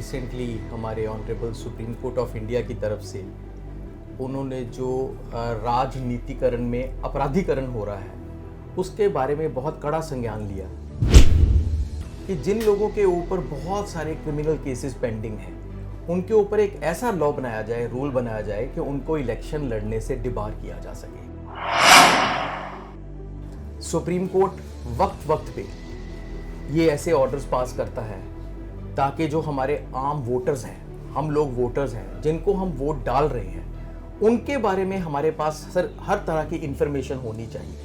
Recently हमारे honourable supreme court of India की तरफ से उन्होंने जो राजनीतिकरण में अपराधीकरण हो रहा है उसके बारे में बहुत कड़ा संज्ञान लिया कि जिन लोगों के ऊपर बहुत सारे क्रिमिनल केसेस पेंडिंग हैं उनके ऊपर एक ऐसा लॉ बनाया जाए, रूल बनाया जाए कि उनको इलेक्शन लड़ने से डिबार किया जा सके। सुप्रीम कोर्ट वक्त वक्त पे ये ऐसे ऑर्डर्स पास करता है ताकि जो हमारे आम वोटर्स हैं, हम लोग वोटर्स हैं जिनको हम वोट डाल रहे हैं, उनके बारे में हमारे पास हर तरह की इंफॉर्मेशन होनी चाहिए।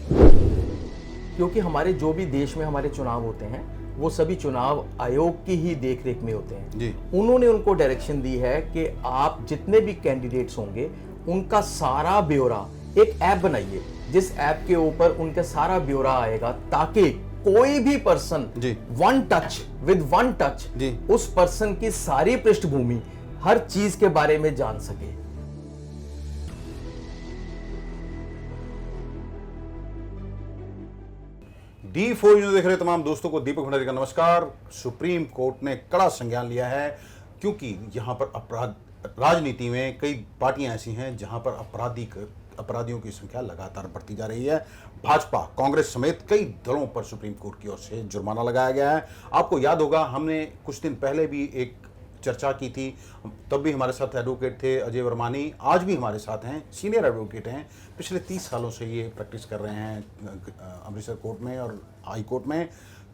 क्योंकि हमारे जो भी देश में हमारे चुनाव होते हैं वो सभी चुनाव आयोग की ही देखरेख में होते हैं जी। उन्होंने उनको डायरेक्शन दी है कि आप जितने भी कैंडिडेट्स होंगे उनका सारा ब्यौरा एक ऐप बनाइए, जिस ऐप के ऊपर उनका सारा ब्यौरा आएगा ताकि कोई भी पर्सन विद वन टच उस पर्सन की सारी पृष्ठभूमि, हर चीज के बारे में जान सके। D4 न्यूज़ देख रहे तमाम दोस्तों को दीपक भंडारी का नमस्कार। सुप्रीम कोर्ट ने कड़ा संज्ञान लिया है क्योंकि यहां पर राजनीति में कई पार्टियां ऐसी हैं जहां पर अपराधियों की संख्या लगातार बढ़ती जा रही है। भाजपा, कांग्रेस समेत कई दलों पर सुप्रीम कोर्ट की ओर से जुर्माना लगाया गया है। आपको याद होगा हमने कुछ दिन पहले भी एक चर्चा की थी, तब भी हमारे साथ एडवोकेट थे अजय वर्मानी, आज भी हमारे साथ हैं, सीनियर एडवोकेट हैं, पिछले 30 सालों से ये प्रैक्टिस कर रहे हैं अमृतसर कोर्ट में और हाई कोर्ट में।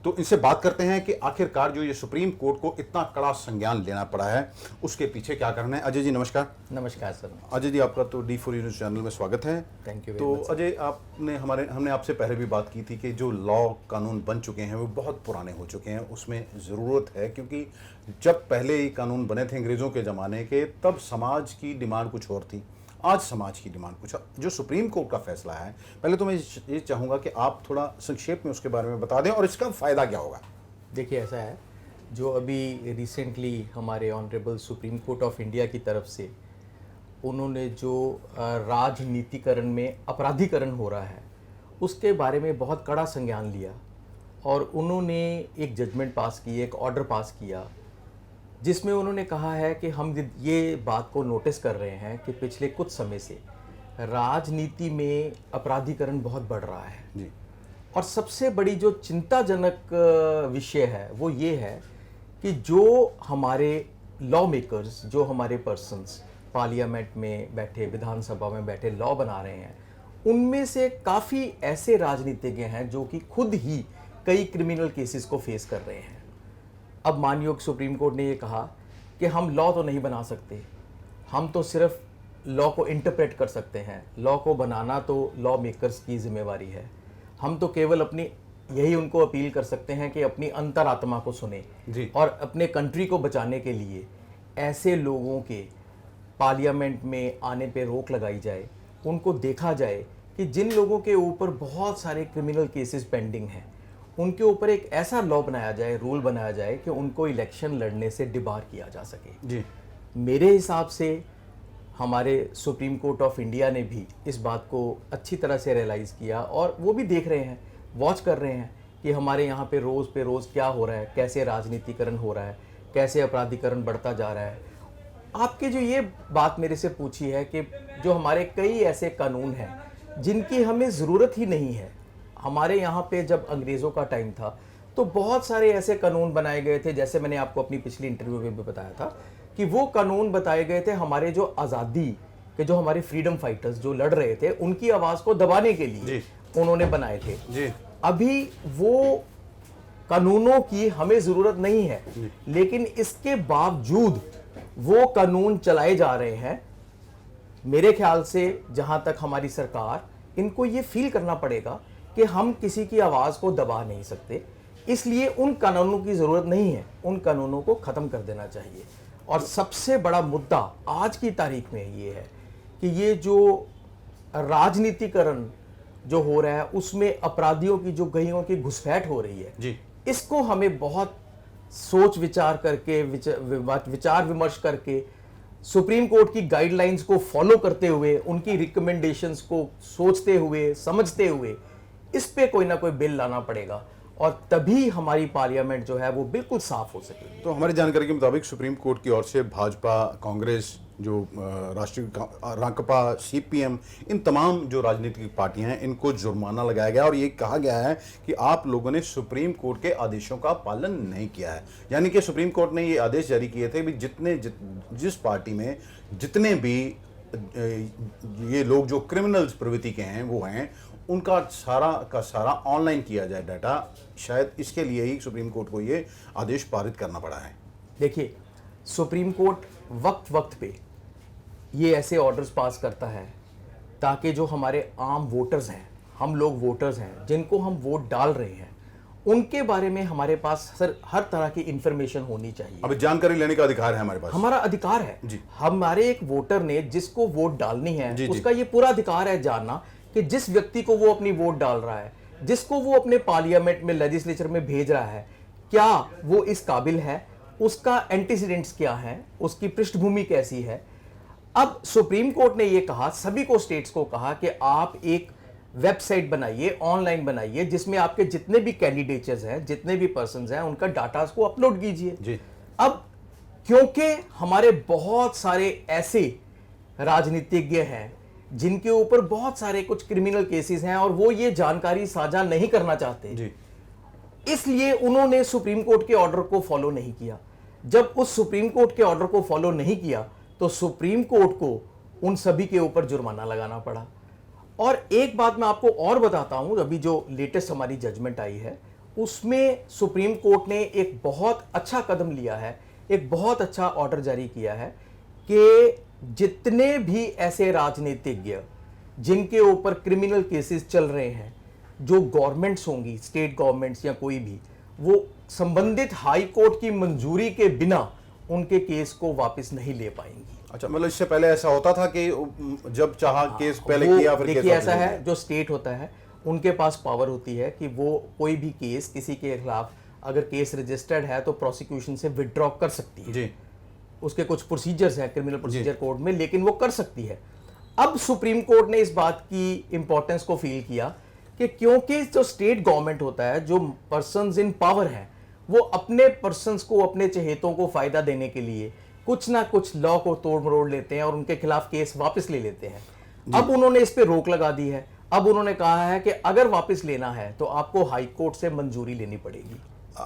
तो इनसे बात करते हैं कि आखिरकार जो ये सुप्रीम कोर्ट को इतना कड़ा संज्ञान लेना पड़ा है उसके पीछे क्या कारण है। अजय जी नमस्कार। नमस्कार सर। अजय जी आपका तो D4 न्यूज़ चैनल में स्वागत है। Thank you. तो अजय, हमने आपसे पहले भी बात की थी कि जो लॉ कानून बन चुके हैं वो बहुत पुराने हो चुके हैं, उसमें ज़रूरत है क्योंकि जब पहले ये कानून बने थे अंग्रेज़ों के ज़माने के, तब समाज की डिमांड कुछ और थी, आज समाज की डिमांड कुछ। जो सुप्रीम कोर्ट का फैसला है, पहले तो मैं ये चाहूँगा कि आप थोड़ा संक्षेप में उसके बारे में बता दें और इसका फ़ायदा क्या होगा। देखिए ऐसा है, जो अभी रिसेंटली हमारे honourable supreme court of India की तरफ से उन्होंने जो राजनीतिकरण में अपराधीकरण हो रहा है उसके बारे में बहुत कड़ा संज्ञान लिया और उन्होंने एक जजमेंट पास की, एक ऑर्डर पास किया जिसमें उन्होंने कहा है कि हम ये बात को नोटिस कर रहे हैं कि पिछले कुछ समय से राजनीति में अपराधीकरण बहुत बढ़ रहा है जी। और सबसे बड़ी जो चिंताजनक विषय है वो ये है कि जो हमारे लॉ मेकर्स, जो हमारे पर्सन्स पार्लियामेंट में बैठे, विधानसभा में बैठे लॉ बना रहे हैं, उनमें से काफ़ी ऐसे राजनीतिज्ञ हैं जो कि खुद ही कई क्रिमिनल केसेस को फेस कर रहे हैं। अब मानिए सुप्रीम कोर्ट ने ये कहा कि हम लॉ तो नहीं बना सकते, हम तो सिर्फ लॉ को इंटरप्रेट कर सकते हैं, लॉ को बनाना तो लॉ मेकर्स की जिम्मेवारी है, हम तो केवल अपनी यही उनको अपील कर सकते हैं कि अपनी अंतरात्मा को सुने जी। और अपने कंट्री को बचाने के लिए ऐसे लोगों के पार्लियामेंट में आने पे रोक लगाई जाए, उनको देखा जाए कि जिन लोगों के ऊपर बहुत सारे क्रिमिनल केसेस पेंडिंग हैं उनके ऊपर एक ऐसा लॉ बनाया जाए, रूल बनाया जाए कि उनको इलेक्शन लड़ने से डिबार किया जा सके जी। मेरे हिसाब से हमारे सुप्रीम कोर्ट ऑफ इंडिया ने भी इस बात को अच्छी तरह से रियलाइज़ किया और वो भी देख रहे हैं, वॉच कर रहे हैं कि हमारे यहाँ पे रोज़ क्या हो रहा है, कैसे राजनीतिकरण हो रहा है, कैसे अपराधीकरण बढ़ता जा रहा है। आपके जो ये बात मेरे से पूछी है कि जो हमारे कई ऐसे कानून हैं जिनकी हमें ज़रूरत ही नहीं है। हमारे यहाँ पे जब अंग्रेज़ों का टाइम था तो बहुत सारे ऐसे कानून बनाए गए थे, जैसे मैंने आपको अपनी पिछली इंटरव्यू में भी बताया था कि वो कानून बताए गए थे हमारे जो आज़ादी के, जो हमारे फ्रीडम फाइटर्स जो लड़ रहे थे उनकी आवाज़ को दबाने के लिए उन्होंने बनाए थे जी। अभी वो कानूनों की हमें ज़रूरत नहीं है, लेकिन इसके बावजूद वो कानून चलाए जा रहे हैं। मेरे ख्याल से जहाँ तक हमारी सरकार, इनको ये फील करना पड़ेगा कि हम किसी की आवाज़ को दबा नहीं सकते, इसलिए उन कानूनों की ज़रूरत नहीं है, उन कानूनों को ख़त्म कर देना चाहिए। और सबसे बड़ा मुद्दा आज की तारीख में ये है कि ये जो राजनीतिकरण जो हो रहा है उसमें अपराधियों की जो गहियों की घुसपैठ हो रही है जी। इसको हमें बहुत सोच विचार करके, विचार विमर्श करके, सुप्रीम कोर्ट की गाइडलाइंस को फॉलो करते हुए, उनकी रिकमेंडेशंस को सोचते हुए, समझते हुए इस पे कोई ना कोई बिल लाना पड़ेगा। और तभी हमारी पार्लियामेंट जो है वो बिल्कुल साफ हो सकेगी। तो हमारी जानकारी के मुताबिक सुप्रीम कोर्ट की ओर से भाजपा, कांग्रेस, जो राष्ट्रीय राकपा, सीपीएम, इन तमाम जो राजनीतिक पार्टियां हैं इनको जुर्माना लगाया गया और ये कहा गया है कि आप लोगों ने सुप्रीम कोर्ट के आदेशों का पालन नहीं किया है। यानी कि सुप्रीम कोर्ट ने ये आदेश जारी किए थे कि जिस पार्टी में जितने भी ये लोग जो क्रिमिनल्स प्रवृत्ति के हैं वो हैं, उनका सारा का सारा ऑनलाइन किया जाए डाटा। शायद इसके लिए ही सुप्रीम कोर्ट को ये आदेश पारित करना पड़ा है। देखिए, सुप्रीम कोर्ट वक्त वक्त पे ये ऐसे ऑर्डर्स पास करता है ताकि जो हमारे आम वोटर्स हैं, हम लोग वोटर्स हैं जिनको हम वोट डाल रहे हैं, उनके बारे में हमारे पास सर हर तरह की इंफॉर्मेशन होनी चाहिए। अब जानकारी लेने का अधिकार है हमारे पास, हमारा अधिकार है जी। हमारे एक वोटर ने जिसको वोट डालनी है जी, उसका ये पूरा अधिकार है जानना कि जिस व्यक्ति को वो अपनी वोट डाल रहा है, जिसको वो अपने पार्लियामेंट में, लेजिस्लेचर में भेज रहा है, क्या वो इस काबिल है, उसका एंटीसीडेंट्स क्या है, उसकी पृष्ठभूमि कैसी है। अब सुप्रीम कोर्ट ने ये कहा, सभी को, स्टेट्स को कहा कि आप एक वेबसाइट बनाइए, ऑनलाइन बनाइए, जिसमें आपके जितने भी कैंडिडेट्स हैं, जितने भी पर्सन्स हैं, उनका डाटा को अपलोड कीजिए जी। अब क्योंकि हमारे बहुत सारे ऐसे राजनीतिज्ञ हैं जिनके ऊपर बहुत सारे कुछ क्रिमिनल केसेस हैं और वो ये जानकारी साझा नहीं करना चाहते जी। इसलिए उन्होंने सुप्रीम कोर्ट के ऑर्डर को फॉलो नहीं किया। जब उस सुप्रीम कोर्ट के ऑर्डर को फॉलो नहीं किया तो सुप्रीम कोर्ट को उन सभी के ऊपर जुर्माना लगाना पड़ा। और एक बात मैं आपको और बताता हूं, अभी जो लेटेस्ट हमारी जजमेंट आई है उसमें सुप्रीम कोर्ट ने एक बहुत अच्छा कदम लिया है, एक बहुत अच्छा ऑर्डर जारी किया है कि जितने भी ऐसे राजनीतिज्ञ जिनके ऊपर क्रिमिनल केसेस चल रहे हैं, जो गवर्नमेंट्स होंगी, स्टेट गवर्नमेंट्स या कोई भी, वो संबंधित हाई कोर्ट की मंजूरी के बिना उनके केस को वापस नहीं ले पाएंगी। अच्छा, मतलब इससे पहले ऐसा होता था कि जब चाहा केस पहले किया, फिर देखिए ऐसा है, जो स्टेट होता है उनके पास पावर होती है कि वो कोई भी केस, किसी के खिलाफ अगर केस रजिस्टर्ड है तो प्रोसिक्यूशन से विड्रॉ कर सकती है जी। उसके कुछ प्रोसीजर्स हैं क्रिमिनल प्रोसीजर कोड में, लेकिन वो कर सकती है। अब सुप्रीम कोर्ट ने इस बात की इंपॉर्टेंस को फील किया कि क्योंकि जो स्टेट गवर्नमेंट होता है, जो पर्सन्स इन पावर है, वो अपने पर्सन्स को, अपने चहेतों को फायदा देने के लिए कुछ ना कुछ लॉ को तोड़ मरोड़ लेते हैं और उनके खिलाफ केस वापस ले लेते हैं। अब उन्होंने इस पे रोक लगा दी है। अब उन्होंने कहा है कि अगर वापस लेना है तो आपको हाई कोर्ट से मंजूरी लेनी पड़ेगी।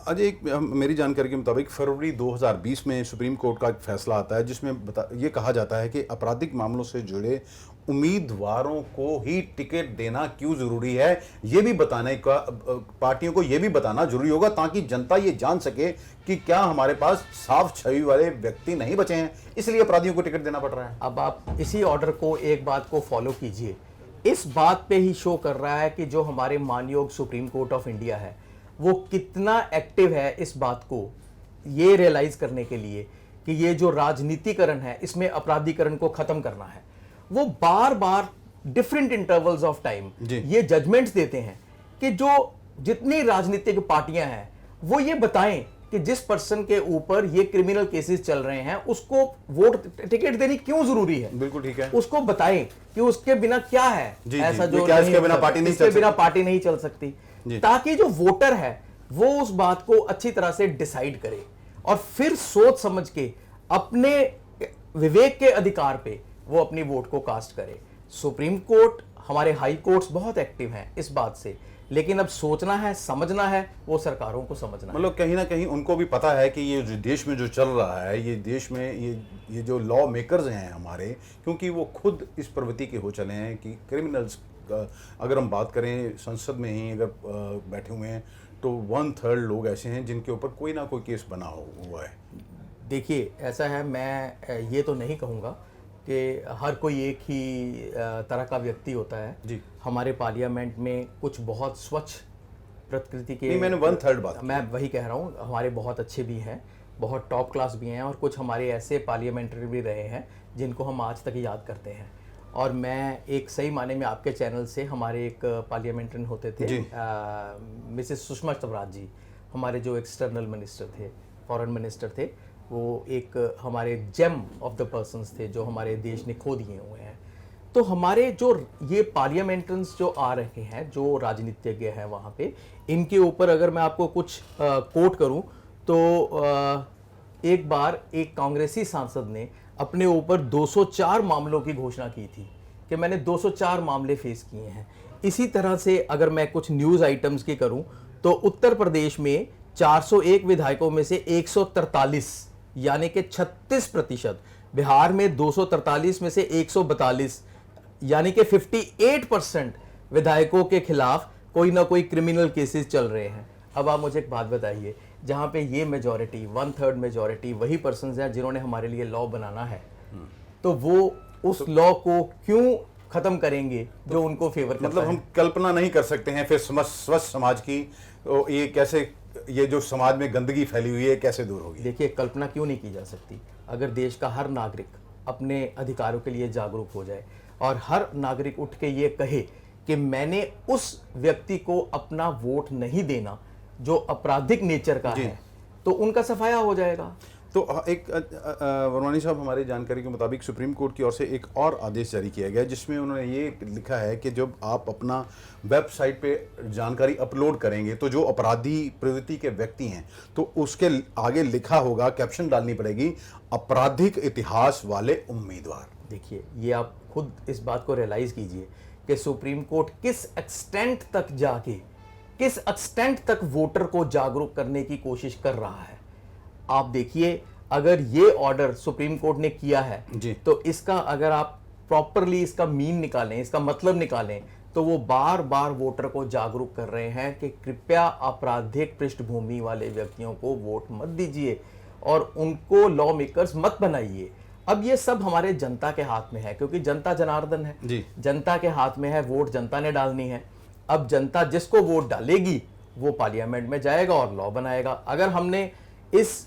अजय, मेरी जानकारी के मुताबिक फरवरी 2020 में सुप्रीम कोर्ट का एक फैसला आता है जिसमें ये कहा जाता है कि आपराधिक मामलों से जुड़े उम्मीदवारों को ही टिकट देना क्यों जरूरी है, ये भी बताने का पार्टियों को ये भी बताना जरूरी होगा ताकि जनता ये जान सके कि क्या हमारे पास साफ छवि वाले व्यक्ति नहीं बचे हैं, इसलिए अपराधियों को टिकट देना पड़ रहा है। अब आप इसी ऑर्डर को, एक बात को फॉलो कीजिए। इस बात पे ही शो कर रहा है कि जो हमारे मानयोग सुप्रीम कोर्ट ऑफ इंडिया है वो कितना एक्टिव है इस बात को ये रियलाइज करने के लिए कि ये जो राजनीतिकरण है, इसमें अपराधीकरण को खत्म करना है। वो बार बार डिफरेंट इंटरवल्स ऑफ टाइम ये जजमेंट्स देते हैं कि जो जितनी राजनीतिक पार्टियां हैं वो ये बताएं कि जिस पर्सन के ऊपर ये क्रिमिनल केसेस चल रहे हैं उसको वोट टिकट देनी क्यों जरूरी है। बिल्कुल ठीक है, उसको बताएं कि उसके बिना क्या है, ऐसा जो क्या इसके बिना पार्टी नहीं चल सकती, ताकि जो वोटर है वो उस बात को अच्छी तरह से डिसाइड करे और फिर सोच समझ के अपने विवेक के अधिकार पे वो अपनी वोट को कास्ट करे। सुप्रीम कोर्ट, हमारे हाई कोर्ट्स बहुत एक्टिव हैं इस बात से, लेकिन अब सोचना है, समझना है, वो सरकारों को समझना है। मतलब कहीं ना कहीं उनको भी पता है कि ये जो देश में जो चल रहा है, ये देश में ये जो लॉ मेकर्स हैं हमारे, क्योंकि वो खुद इस प्रवृत्ति के हो चले हैं कि क्रिमिनल्स, अगर हम बात करें संसद में ही अगर बैठे हुए हैं तो 1/3 लोग ऐसे हैं जिनके ऊपर कोई ना कोई केस बना हुआ है। देखिए ऐसा है, मैं ये तो नहीं कहूँगा कि हर कोई एक ही तरह का व्यक्ति होता है जी। हमारे पार्लियामेंट में कुछ बहुत स्वच्छ प्रकृति के, नहीं, मैंने 1/3 बात, मैं वही कह रहा हूँ, हमारे बहुत अच्छे भी हैं, बहुत टॉप क्लास भी हैं, और कुछ हमारे ऐसे पार्लियामेंट्री भी रहे हैं जिनको हम आज तक याद करते हैं। और मैं एक सही माने में आपके चैनल से, हमारे एक पार्लियामेंट्रियन होते थे मिसेस सुषमा स्वराज जी, हमारे जो एक्सटर्नल मिनिस्टर थे, फॉरेन मिनिस्टर थे, वो एक हमारे जेम ऑफ द पर्सन्स थे जो हमारे देश ने खो दिए हुए हैं। तो हमारे जो ये पार्लियामेंटर्स जो आ रहे हैं, जो राजनीतिज्ञ हैं वहाँ पे, इनके ऊपर अगर मैं आपको कुछ कोट करूँ तो एक बार एक कांग्रेसी सांसद ने अपने ऊपर 204 मामलों की घोषणा की थी कि मैंने 204 मामले फेस किए हैं। इसी तरह से अगर मैं कुछ न्यूज़ आइटम्स की करूं तो उत्तर प्रदेश में 401 विधायकों में से 143 यानी कि 36%, बिहार में 243 में से 142 यानी कि 58% विधायकों के खिलाफ कोई ना कोई क्रिमिनल केसेस चल रहे हैं। अब आप मुझे एक बात बताइए, जहाँ पे ये मेजॉरिटी 1/3 मेजॉरिटी वही पर्सन्स हैं जिन्होंने हमारे लिए लॉ बनाना है, तो वो उस लॉ को क्यों खत्म करेंगे जो उनको फेवर करता मतलब है? हम कल्पना नहीं कर सकते हैं फिर स्वच्छ समाज की, तो ये कैसे, ये जो समाज में गंदगी फैली हुई है कैसे दूर होगी? देखिए, कल्पना क्यों नहीं की जा सकती? अगर देश का हर नागरिक अपने अधिकारों के लिए जागरूक हो जाए और हर नागरिक उठ के ये कहे कि मैंने उस व्यक्ति को अपना वोट नहीं देना जो आपराधिक नेचर का है, तो उनका सफाया हो जाएगा। तो एक वर्मानी साहब, हमारी जानकारी के मुताबिक सुप्रीम कोर्ट की ओर से एक और आदेश जारी किया गया जिसमें उन्होंने ये लिखा है कि जब आप अपना वेबसाइट पे जानकारी अपलोड करेंगे तो जो अपराधी प्रवृत्ति के व्यक्ति हैं तो उसके आगे लिखा होगा, कैप्शन डालनी पड़ेगी, आपराधिक इतिहास वाले उम्मीदवार। देखिए, ये आप खुद इस बात को रियलाइज कीजिए कि सुप्रीम कोर्ट किस एक्सटेंट तक जाके, किस एक्सटेंट तक वोटर को जागरूक करने की कोशिश कर रहा है। आप देखिए, अगर ये ऑर्डर सुप्रीम कोर्ट ने किया है तो इसका अगर आप प्रॉपरली इसका मीन निकालें, इसका मतलब निकालें, तो वो बार बार वोटर को जागरूक कर रहे हैं कि कृपया आपराधिक पृष्ठभूमि वाले व्यक्तियों को वोट मत दीजिए और उनको लॉ मेकर्स मत बनाइए। अब ये सब हमारे जनता के हाथ में है, क्योंकि जनता जनार्दन है जी। जनता के हाथ में है, वोट जनता ने डालनी है। अब जनता जिसको वोट डालेगी वो पार्लियामेंट में जाएगा और लॉ बनाएगा। अगर हमने इस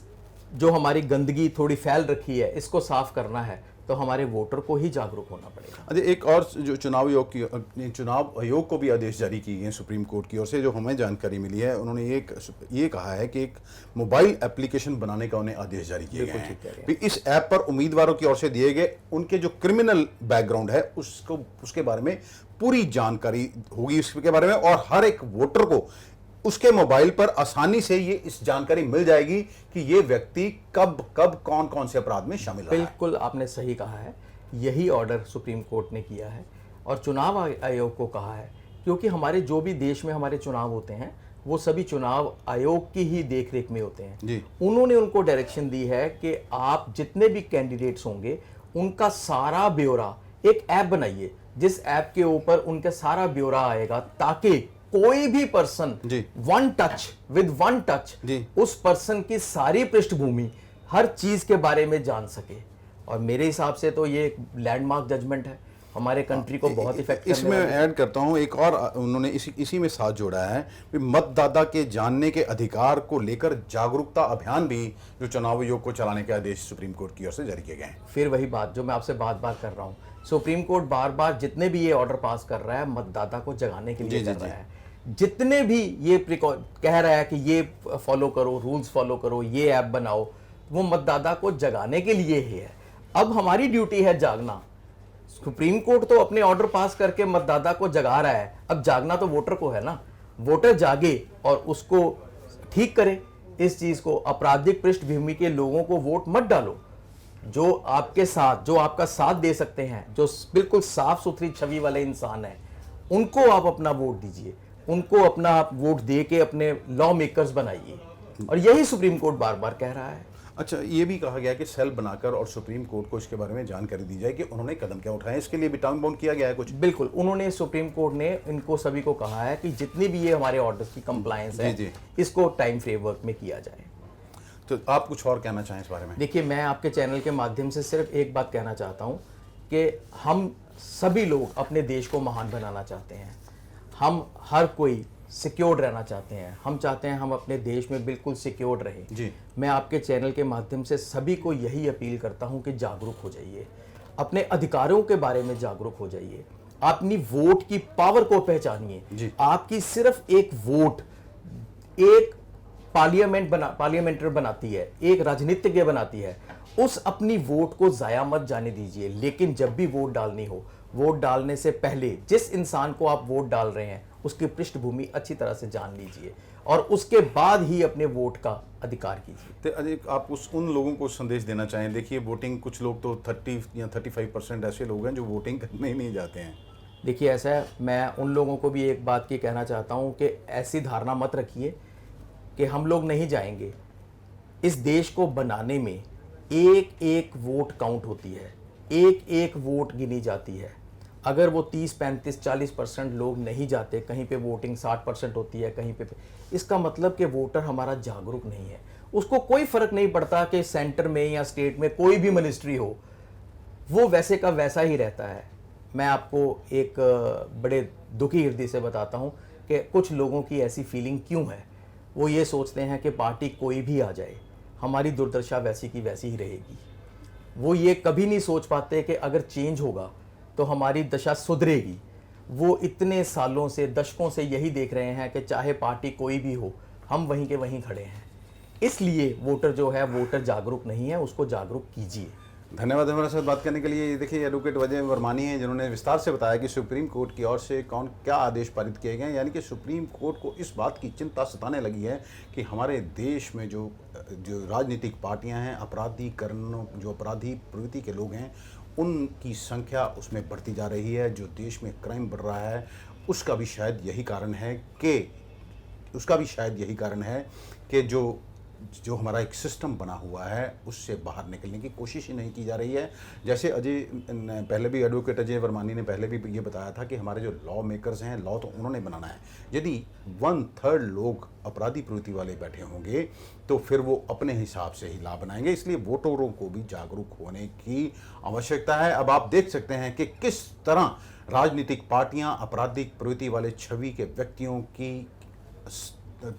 जो हमारी गंदगी थोड़ी फैल रखी है इसको साफ करना है तो हमारे वोटर को ही जागरूक होना पड़ेगा। अच्छा, एक और जो चुनाव आयोग को भी आदेश जारी किए गए सुप्रीम कोर्ट की ओर से, जो हमें जानकारी मिली है, उन्होंने ये कहा है कि एक मोबाइल एप्लीकेशन बनाने का उन्हें आदेश जारी किए गए हैं। भी इस ऐप पर उम्मीदवारों की ओर से दिए गए उनके जो क्रिमिनल बैकग्राउंड है उसके बारे में पूरी जानकारी होगी इसके बारे में, और हर एक वोटर को उसके मोबाइल पर आसानी से ये इस जानकारी मिल जाएगी कि ये व्यक्ति कब कब कौन कौन से अपराध में शामिल रहा है। बिल्कुल आपने सही कहा है, यही ऑर्डर सुप्रीम कोर्ट ने किया है और चुनाव आयोग को कहा है, क्योंकि हमारे जो भी देश में हमारे चुनाव होते हैं वो सभी चुनाव आयोग की ही देखरेख में होते हैं जी। उन्होंने उनको डायरेक्शन दी है कि आप जितने भी कैंडिडेट्स होंगे उनका सारा ब्यौरा एक ऐप बनाइए, जिस ऐप के ऊपर उनका सारा ब्यौरा आएगा, ताकि कोई भी पर्सन विद वन टच उस पर्सन की सारी पृष्ठभूमि, हर चीज के बारे में जान सके। और मेरे हिसाब से तो ये एक लैंडमार्क जजमेंट है, हमारे कंट्री को बहुत इफेक्ट करने इसमें ऐड करता हूं एक और, उन्होंने इसी में साथ जोड़ा है कि मतदाता के जानने के अधिकार को लेकर जागरूकता अभियान भी जो चुनाव आयोग को चलाने के आदेश सुप्रीम कोर्ट की ओर से जारी किए गए हैं। फिर वही बात जो मैं आपसे बार बार कर रहा हूँ, सुप्रीम कोर्ट बार बार जितने भी ये ऑर्डर पास कर रहा है मतदाता को जगाने के लिए कर रहा है। जितने भी ये कह रहा है कि ये फॉलो करो, रूल्स फॉलो करो, ये ऐप बनाओ, वो मतदाता को जगाने के लिए ही है। अब हमारी ड्यूटी है जागना। सुप्रीम कोर्ट तो अपने ऑर्डर पास करके मतदाता को जगा रहा है, अब जागना तो वोटर को है ना। वोटर जागे और उसको ठीक करे इस चीज को। आपराधिक पृष्ठभूमि के लोगों को वोट मत डालो, जो आपके साथ, जो आपका साथ दे सकते हैं, जो बिल्कुल साफ सुथरी छवि वाले इंसान है, उनको आप अपना वोट दीजिए, उनको अपना आप वोट दे के अपने लॉ मेकर्स बनाइए। और यही सुप्रीम कोर्ट बार बार कह रहा है। अच्छा, ये भी कहा गया कि सेल बनाकर और सुप्रीम कोर्ट को इसके बारे में जानकारी दी जाए कि उन्होंने कदम क्या उठाए, इसके लिए भी टाइम बाउंड किया गया है कुछ। बिल्कुल, उन्होंने सुप्रीम कोर्ट ने इनको सभी को कहा है कि जितनी भी ये हमारे ऑर्डर्स की कंप्लायंस है इसको टाइम फ्रेमवर्क में किया जाए। तो आप कुछ और कहना चाहें इस बारे में? देखिए, मैं आपके चैनल के माध्यम से सिर्फ एक बात कहना चाहता हूँ कि हम सभी लोग अपने देश को महान बनाना चाहते हैं, हम हर कोई सिक्योर्ड रहना चाहते हैं, हम चाहते हैं हम अपने देश में बिल्कुल सिक्योर्ड रहें जी। मैं आपके चैनल के माध्यम से सभी को यही अपील करता हूं कि जागरूक हो जाइए, अपने अधिकारों के बारे में जागरूक हो जाइए, अपनी वोट की पावर को पहचानिए। आपकी सिर्फ एक वोट एक पार्लियामेंटर बनाती है, एक राजनीतिज्ञ बनाती है। उस अपनी वोट को जाया मत जाने दीजिए, लेकिन जब भी वोट डालनी हो वोट डालने से पहले जिस इंसान को आप वोट डाल रहे हैं उसकी पृष्ठभूमि अच्छी तरह से जान लीजिए और उसके बाद ही अपने वोट का अधिकार कीजिए। तो अजय, आप उन लोगों को संदेश देना चाहें? देखिए, वोटिंग, कुछ लोग तो 30 या 35% ऐसे लोग हैं जो वोटिंग करने ही नहीं जाते हैं। देखिए ऐसा है, मैं उन लोगों को भी एक बात की कहना चाहता हूँ कि ऐसी धारणा मत रखिए कि हम लोग नहीं जाएंगे। इस देश को बनाने में एक एक वोट काउंट होती है, एक एक वोट गिनी जाती है। अगर वो 30, 35, 40% लोग नहीं जाते, कहीं पे वोटिंग 60% होती है, कहीं पे, इसका मतलब कि वोटर हमारा जागरूक नहीं है। उसको कोई फर्क नहीं पड़ता कि सेंटर में या स्टेट में कोई भी मिनिस्ट्री हो, वो वैसे का वैसा ही रहता है। मैं आपको एक बड़े दुखी हृदय से बताता हूँ कि कुछ लोगों की ऐसी फीलिंग क्यों है। वो ये सोचते हैं कि पार्टी कोई भी आ जाए, हमारी दुर्दशा वैसी की वैसी ही रहेगी। वो ये कभी नहीं सोच पाते कि अगर चेंज होगा तो हमारी दशा सुधरेगी। वो इतने सालों से, दशकों से यही देख रहे हैं कि चाहे पार्टी कोई भी हो, हम वहीं के वहीं खड़े हैं। इसलिए वोटर जो है, वोटर जागरूक नहीं है, उसको जागरूक कीजिए। धन्यवाद हमारे साथ बात करने के लिए। ये देखिए, एडवोकेट अजय वर्मानी हैं, जिन्होंने विस्तार से बताया कि सुप्रीम कोर्ट की ओर से कौन क्या आदेश पारित किए गए। यानी कि सुप्रीम कोर्ट को इस बात की चिंता सताने लगी है कि हमारे देश में जो राजनीतिक पार्टियां हैं, अपराधीकरण, जो अपराधी प्रवृत्ति के लोग हैं, उनकी संख्या उसमें बढ़ती जा रही है। जो देश में क्राइम बढ़ रहा है, उसका भी शायद यही कारण है कि जो हमारा एक सिस्टम बना हुआ है उससे बाहर निकलने की कोशिश ही नहीं की जा रही है। जैसे पहले भी एडवोकेट अजय वर्मानी ने पहले भी ये बताया था कि हमारे जो लॉ मेकर्स हैं, लॉ तो उन्होंने बनाना है। यदि 1/3 लोग अपराधी प्रवृत्ति वाले बैठे होंगे तो फिर वो अपने हिसाब से ही लॉ बनाएंगे। इसलिए वोटरों को भी जागरूक होने की आवश्यकता है। अब आप देख सकते हैं कि किस तरह राजनीतिक पार्टियां आपराधिक प्रवृत्ति वाले छवि के व्यक्तियों की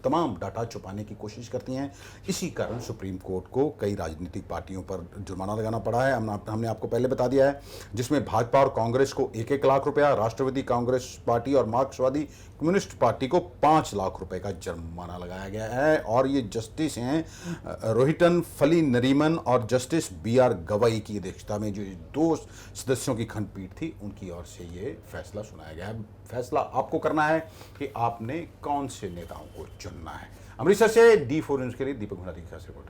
तमाम डाटा छुपाने की कोशिश करती हैं। इसी कारण सुप्रीम कोर्ट को कई राजनीतिक पार्टियों पर जुर्माना लगाना पड़ा है। हमने आपको पहले बता दिया है, जिसमें भाजपा और कांग्रेस को 1-1 लाख रुपया, राष्ट्रवादी कांग्रेस पार्टी और मार्क्सवादी कम्युनिस्ट पार्टी को 5 लाख रुपए का जुर्माना लगाया गया है। और ये जस्टिस हैं रोहितन फली नरीमन और जस्टिस BR गवई की अध्यक्षता में जो 2 सदस्यों की खंडपीठ थी, उनकी ओर से ये फैसला सुनाया गया है। फैसला आपको करना है कि आपने कौन से नेताओं को चुनना है। अमृतसर से D4 न्यूज़ के लिए दीपक भंडारी की खास रिपोर्ट।